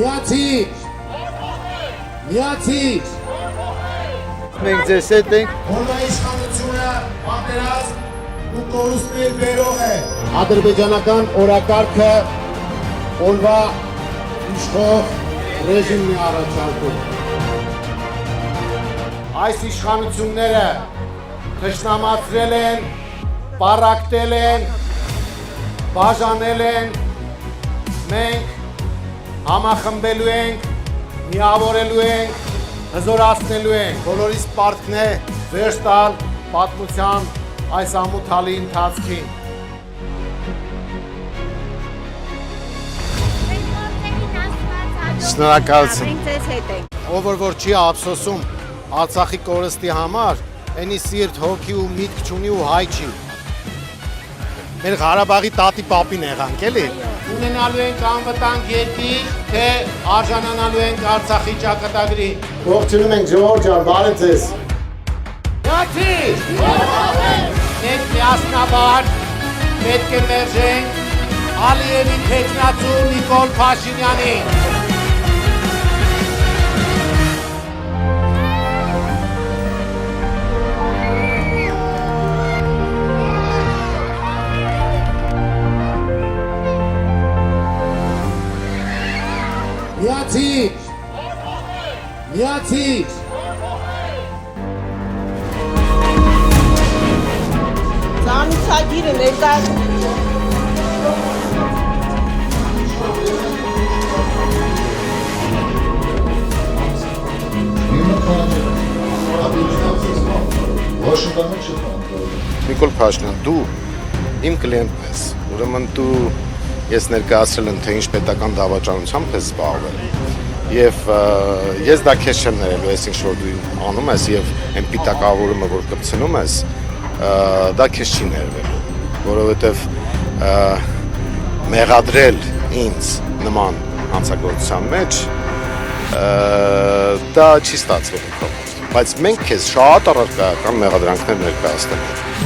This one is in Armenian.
Միացիր։ Միացիր։ Մենք ձեզ հետ ենք։ Որվա իշխանությունը պատերազմ ու կորուստներ բերող է։ Ադրբեջանական օրակարգը օրվա իշխող ռեժիմն է առաջարկում։ Այս իշխանությունները թշնամացրել են, պառակտել են, բաժանել են, մենք համախմբելու ենք, միավորելու ենք, հզորացնելու ենք, բոլորիս պարտքն է վերջ տալ պատմության այս ամոթալի ընթացքին։ Շնորհակալություն։ Մենք ձեզ հետ ենք։ Ով որ չի ափսոսում Արցախի կորստի համար, այնի սիրտ, հոգի ու միտք չունի ու հայ չի։ Մեր Ղարաբաղի տատի պապին եղանք, էլի։ Ունենալու ենք անվտանգ երկիր, թե արժանանալու ենք Արցախի ճակատագրի։ Ողջունում ենք Ժողովուրդ ջան, բարև ձեզ։ Միացիր։ Մենք միասնաբար պետք է մերժենք Ալիևի թեկնածու Նիկոլ Փաշինյանին։ Միացիր։ Միացիր։ Ծանուցագիրը ներկայացնում։ Նիկոլ Փաշինյան, դու իմ կլիենտն ես, ուրեմն դու ես ներկայացրել եմ, թե ինչ պետական դավաճանությամբ ես զբաղվել և ես դա քեզ չեմ ներելու, ես ինչ որ դու անում ես և այն պիտակավորումը, որ կպցնում ես, դա քեզ չի ներվելու, որովհետև մեղադրել ինձ նման հանցագործության մեջ, դա չի ստացվել, բայց մենք քեզ շատ առարկայական մեղադրանքներ ներկայացնենք։